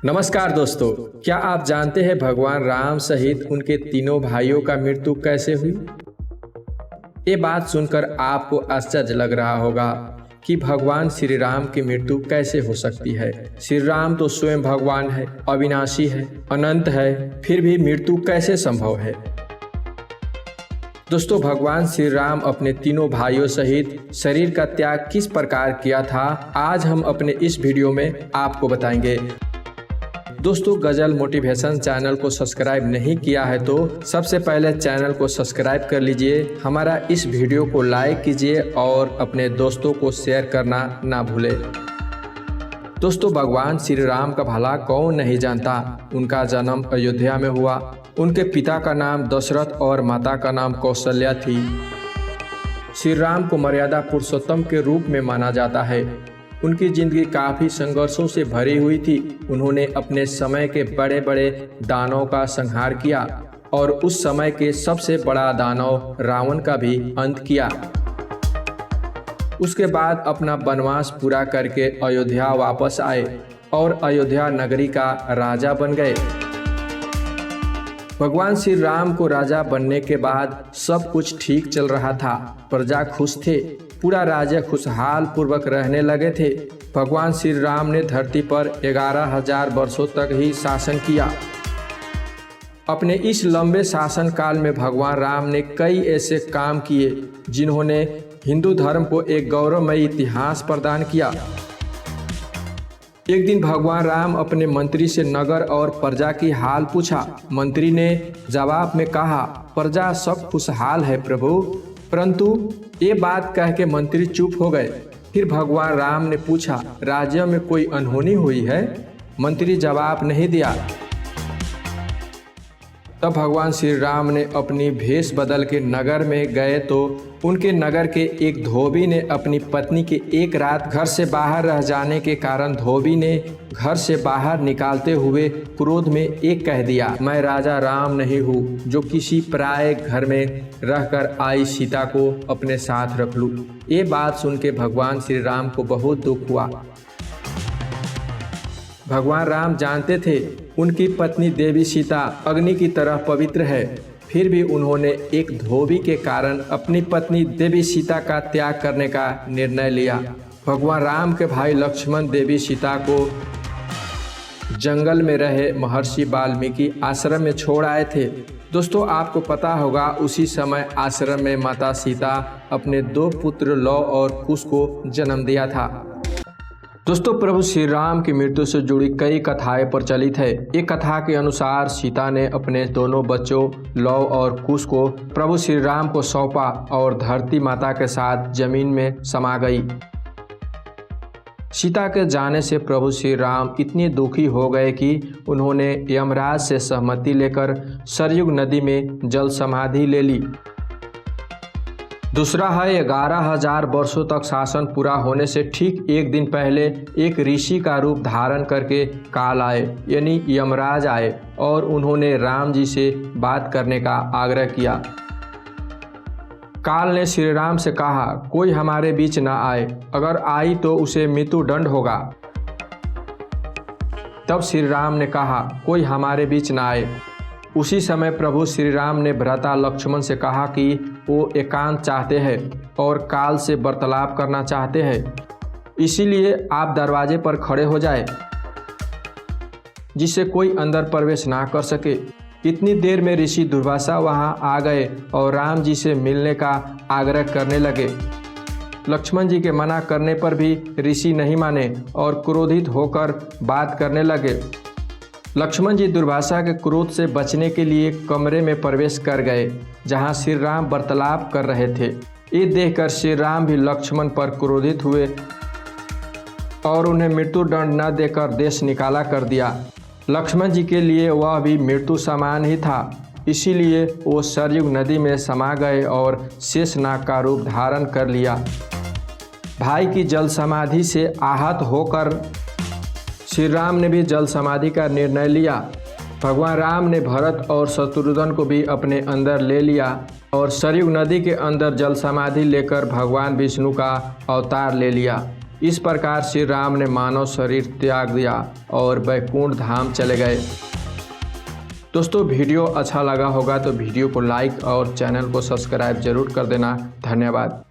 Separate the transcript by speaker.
Speaker 1: नमस्कार दोस्तों, क्या आप जानते हैं भगवान राम सहित उनके तीनों भाइयों का मृत्यु कैसे हुई? ये बात सुनकर आपको आश्चर्य लग रहा होगा कि भगवान श्री राम की मृत्यु कैसे हो सकती है। श्री राम तो स्वयं भगवान है, अविनाशी है, अनंत है, फिर भी मृत्यु कैसे संभव है? दोस्तों, भगवान श्री राम अपने तीनों भाइयों सहित शरीर का त्याग किस प्रकार किया था, आज हम अपने इस वीडियो में आपको बताएंगे। दोस्तों, गजल मोटिवेशन चैनल को सब्सक्राइब नहीं किया है तो सबसे पहले चैनल को सब्सक्राइब कर लीजिए, हमारा इस वीडियो को लाइक कीजिए और अपने दोस्तों को शेयर करना ना भूलें। दोस्तों, भगवान श्री राम का भला कौन नहीं जानता। उनका जन्म अयोध्या में हुआ। उनके पिता का नाम दशरथ और माता का नाम कौशल्या थी। श्री राम को मर्यादा पुरुषोत्तम के रूप में माना जाता है। उनकी जिंदगी काफ़ी संघर्षों से भरी हुई थी। उन्होंने अपने समय के बड़े बड़े दानवों का संहार किया और उस समय के सबसे बड़ा दानव रावण का भी अंत किया। उसके बाद अपना वनवास पूरा करके अयोध्या वापस आए और अयोध्या नगरी का राजा बन गए। भगवान श्री राम को राजा बनने के बाद सब कुछ ठीक चल रहा था। प्रजा खुश थे, पूरा राज्य खुशहाल पूर्वक रहने लगे थे। भगवान श्री राम ने धरती पर 11,000 वर्षों तक ही शासन किया। अपने इस लंबे शासन काल में भगवान राम ने कई ऐसे काम किए जिन्होंने हिंदू धर्म को एक गौरवमयी इतिहास प्रदान किया। एक दिन भगवान राम अपने मंत्री से नगर और प्रजा की हाल पूछा। मंत्री ने जवाब में कहा, प्रजा सब खुशहाल है प्रभु। परंतु ये बात कह के मंत्री चुप हो गए। फिर भगवान राम ने पूछा, राज्य में कोई अनहोनी हुई है? मंत्री जवाब नहीं दिया। तब भगवान श्री राम ने अपनी भेष बदल के नगर में गए तो उनके नगर के एक धोबी ने अपनी पत्नी के एक रात घर से बाहर रह जाने के कारण धोबी ने घर से बाहर निकालते हुए क्रोध में एक कह दिया, मैं राजा राम नहीं हूँ जो किसी पराये घर में रहकर आई सीता को अपने साथ रख लूँ। ये बात सुन के भगवान श्री राम को बहुत दुख हुआ। भगवान राम जानते थे उनकी पत्नी देवी सीता अग्नि की तरह पवित्र है, फिर भी उन्होंने एक धोबी के कारण अपनी पत्नी देवी सीता का त्याग करने का निर्णय लिया। भगवान राम के भाई लक्ष्मण देवी सीता को जंगल में रहे महर्षि वाल्मीकि आश्रम में छोड़ आए थे। दोस्तों, आपको पता होगा उसी समय आश्रम में माता सीता अपने 2 पुत्र लव और कुश को जन्म दिया था। दोस्तों, प्रभु श्री राम की मृत्यु से जुड़ी कई कथाएं प्रचलित है। एक कथा के अनुसार सीता ने अपने दोनों बच्चों लव और कुश को प्रभु श्री राम को सौंपा और धरती माता के साथ जमीन में समा गई। सीता के जाने से प्रभु श्री राम इतने दुखी हो गए कि उन्होंने यमराज से सहमति लेकर सरयुग नदी में जल समाधि ले ली। दूसरा है 11,000 वर्षों तक शासन पूरा होने से ठीक एक दिन पहले एक ऋषि का रूप धारण करके काल आए, यानी यमराज आए और उन्होंने राम जी से बात करने का आग्रह किया। काल ने श्री राम से कहा, कोई हमारे बीच न आए, अगर आई तो उसे मृत्यु दंड होगा। तब श्री राम ने कहा, कोई हमारे बीच न आए। उसी समय प्रभु श्री राम ने भ्राता लक्ष्मण से कहा कि वो एकांत चाहते हैं और काल से वार्तालाप करना चाहते हैं, इसीलिए आप दरवाजे पर खड़े हो जाए जिससे कोई अंदर प्रवेश ना कर सके। इतनी देर में ऋषि दुर्वासा वहां आ गए और राम जी से मिलने का आग्रह करने लगे। लक्ष्मण जी के मना करने पर भी ऋषि नहीं माने और क्रोधित होकर बात करने लगे। लक्ष्मण जी दुर्वासा के क्रोध से बचने के लिए कमरे में प्रवेश कर गए जहां श्री राम वार्तालाप कर रहे थे। ये देखकर श्री राम भी लक्ष्मण पर क्रोधित हुए और उन्हें मृत्यु दंड न देकर देश निकाला कर दिया। लक्ष्मण जी के लिए वह भी मृत्यु समान ही था, इसीलिए वो सरयुग नदी में समा गए और शेषनाग का रूप धारण कर लिया। भाई की जल समाधि से आहत होकर श्री राम ने भी जल समाधि का निर्णय लिया। भगवान राम ने भरत और शत्रुघ्न को भी अपने अंदर ले लिया और सरयुग नदी के अंदर जल समाधि लेकर भगवान विष्णु का अवतार ले लिया। इस प्रकार श्री राम ने मानव शरीर त्याग दिया और वैकुंठ धाम चले गए। दोस्तों वीडियो अच्छा लगा होगा तो वीडियो को लाइक और चैनल को सब्सक्राइब जरूर कर देना। धन्यवाद।